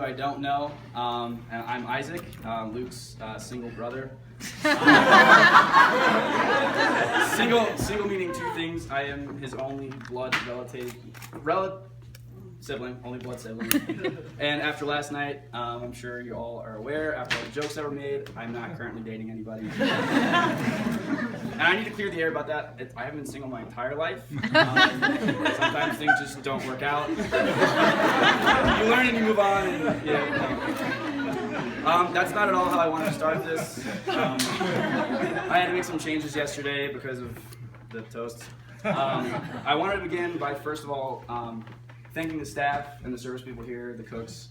you I don't know, I'm Isaac, Luke's single brother. Single meaning two things. I am his only blood sibling, only blood sibling. And after last night, I'm sure you all are aware, after all the jokes that were made, I'm not currently dating anybody. And I need to clear the air about that. I haven't been single my entire life. Sometimes things just don't work out. You learn and you move on. And, that's not at all how I wanted to start this. I had to make some changes yesterday because of the toast. I wanted to begin by, first of all, thanking the staff and the service people here, the cooks,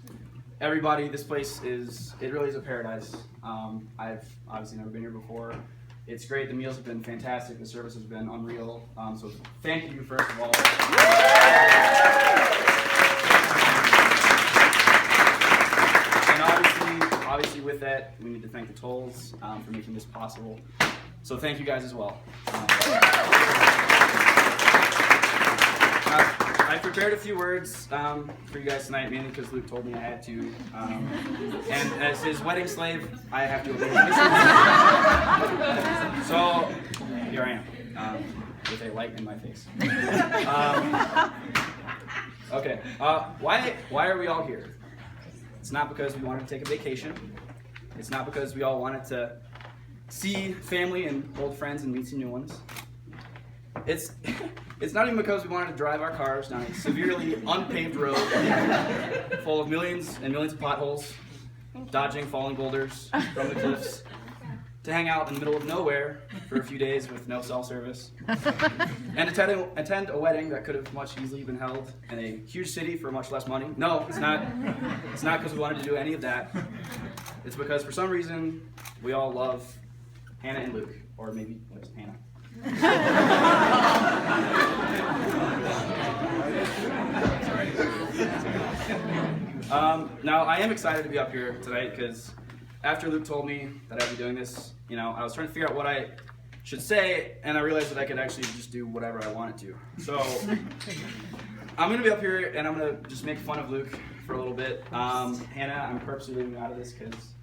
everybody. This place it really is a paradise. I've obviously never been here before. It's great. The meals have been fantastic. The service has been unreal. So thank you, first of all. And obviously with that, we need to thank the Tolls for making this possible. So thank you guys as well. I prepared a few words for you guys tonight, mainly because Luke told me I had to. And as his wedding slave, I have to obey his. So here I am, with a light in my face. Okay, why are we all here? It's not because we wanted to take a vacation. It's not because we all wanted to see family and old friends and meet some new ones. It's not even because we wanted to drive our cars down a severely unpaved road full of millions and millions of potholes, dodging falling boulders from the cliffs, to hang out in the middle of nowhere for a few days with no cell service, and attend a wedding that could have much easily been held in a huge city for much less money. No, it's not. It's not because we wanted to do any of that. It's because for some reason we all love Hannah and Luke, or maybe just Hannah. Now, I am excited to be up here tonight because after Luke told me that I'd be doing this, I was trying to figure out what I should say, and I realized that I could actually just do whatever I wanted to. So, I'm going to be up here, and I'm going to just make fun of Luke for a little bit. Hannah, I'm purposely leaving you out of this because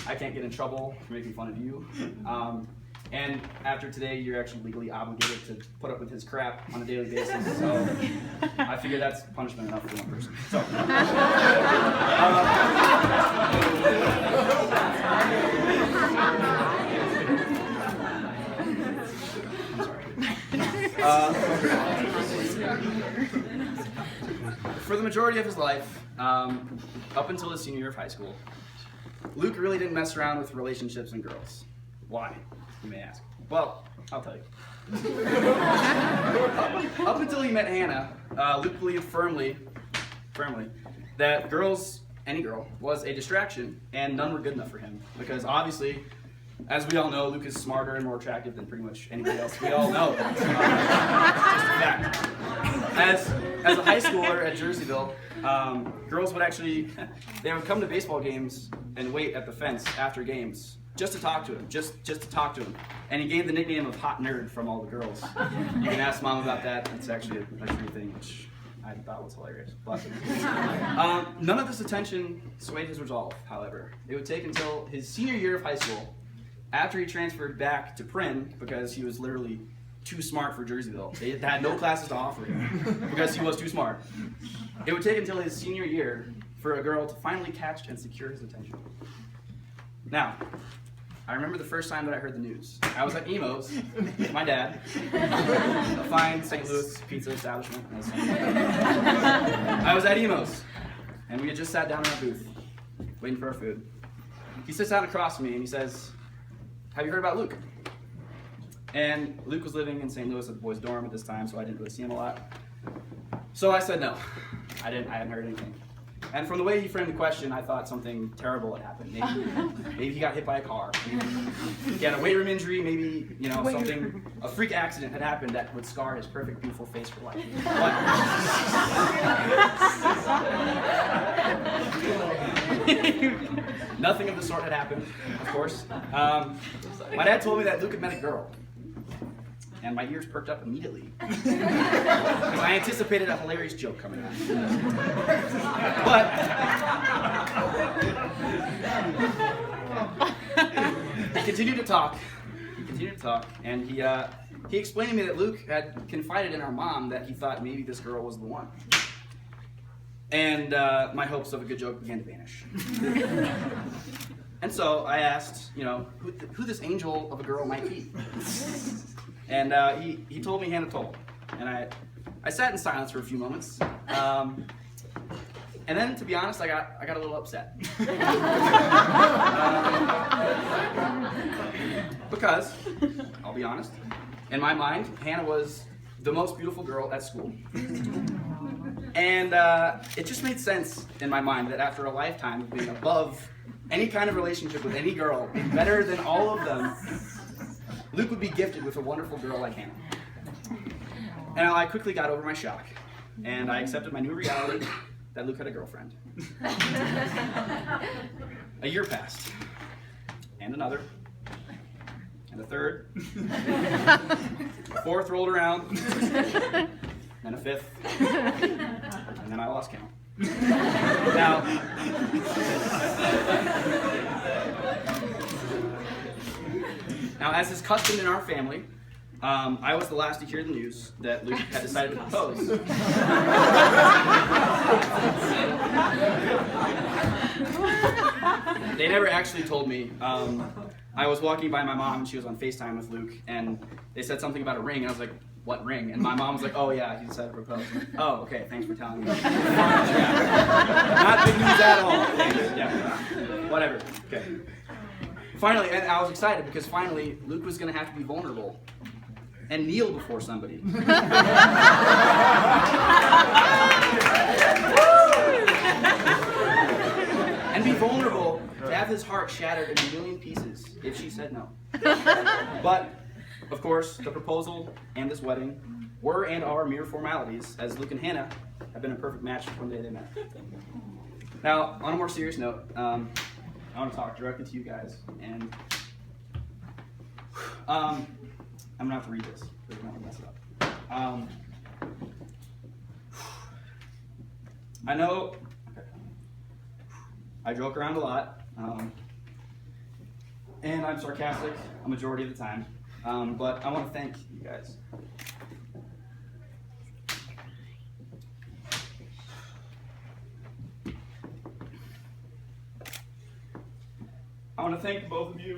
I can't get in trouble for making fun of you. And after today, you're actually legally obligated to put up with his crap on a daily basis. So I figure that's punishment enough for one person. So, for the majority of his life, up until his senior year of high school, Luke really didn't mess around with relationships and girls. Why? You may ask. Well, I'll tell you. Up until he met Hannah, Luke believed firmly, that any girl, was a distraction, and none were good enough for him. Because obviously, as we all know, Luke is smarter and more attractive than pretty much anybody else we all know. It's just a fact. As a high schooler at Jerseyville, girls would they would come to baseball games and wait at the fence after games. Just to talk to him, just to talk to him. And he gained the nickname of Hot Nerd from all the girls. You can ask Mom about that. It's actually a true thing, which I thought was hilarious. But none of this attention swayed his resolve, however. It would take until his senior year of high school, after he transferred back to Prynne, because he was literally too smart for Jerseyville. They had no classes to offer him, because he was too smart. It would take until his senior year for a girl to finally catch and secure his attention. Now, I remember the first time that I heard the news. I was at Emo's with my dad, a fine St. Louis pizza establishment. I was at Emo's, and we had just sat down in our booth, waiting for our food. He sits down across from me and he says, "Have you heard about Luke?" And Luke was living in St. Louis at the boys' dorm at this time, so I didn't really see him a lot. So I said no. I hadn't heard anything. And from the way he framed the question, I thought something terrible had happened. Maybe he got hit by a car. He had a weight room injury. Maybe a freak accident had happened that would scar his perfect, beautiful face for life. But nothing of the sort had happened, of course. My dad told me that Luke had met a girl. And my ears perked up immediately. Because I anticipated a hilarious joke coming out. continued to talk. And he explained to me that Luke had confided in our mom that he thought maybe this girl was the one. And my hopes of a good joke began to vanish. And so I asked, who this angel of a girl might be. And he told me Hannah Toll. And I sat in silence for a few moments. And then, to be honest, I got a little upset. Because, I'll be honest, in my mind, Hannah was the most beautiful girl at school. And it just made sense in my mind that after a lifetime of being above any kind of relationship with any girl, being better than all of them, Luke would be gifted with a wonderful girl like Hannah. And I quickly got over my shock, and I accepted my new reality that Luke had a girlfriend. A year passed, and another, and a third, a fourth rolled around, then a fifth, and then I lost count. Now, as is custom in our family, I was the last to hear the news that Luke had decided to propose. They never actually told me. I was walking by my mom, and she was on FaceTime with Luke, and they said something about a ring, and I was like, what ring? And my mom was like, oh yeah, he decided to propose. Like, oh, okay, thanks for telling me. Yeah. Not good news at all. Yeah. Whatever. Okay. Finally, and I was excited because finally Luke was going to have to be vulnerable and kneel before somebody. And be vulnerable to have his heart shattered in a million pieces if she said no. But, of course, the proposal and this wedding were and are mere formalities, as Luke and Hannah have been a perfect match from the day they met. Now, on a more serious note, I want to talk directly to you guys, and I'm going to have to read this, because I'm going to mess it up. I know I joke around a lot, and I'm sarcastic a majority of the time, but I want to thank you guys. I want to thank both of you.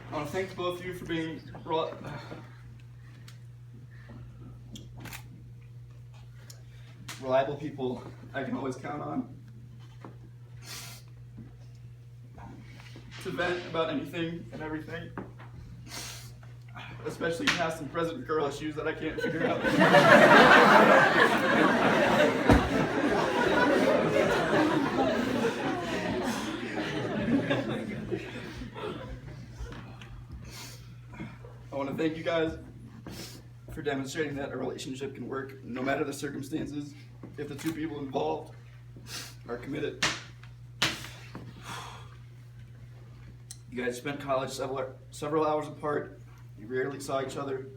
I want to thank both of you for being reliable people I can always count on to vent about anything and everything, especially past and present girl issues that I can't figure out. I want to thank you guys for demonstrating that a relationship can work no matter the circumstances if the two people involved are committed. You guys spent college several hours apart. You rarely saw each other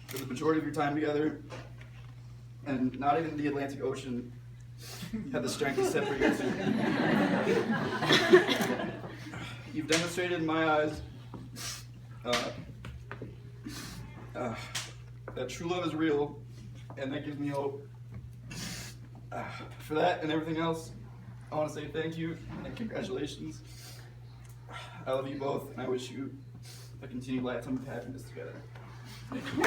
for the majority of your time together, and not even the Atlantic Ocean had the strength to separate you two. You've demonstrated in my eyes that true love is real, and that gives me hope. For that and everything else, I want to say thank you and congratulations. I love you both, and I wish you a continued lifetime of happiness together. Thank you.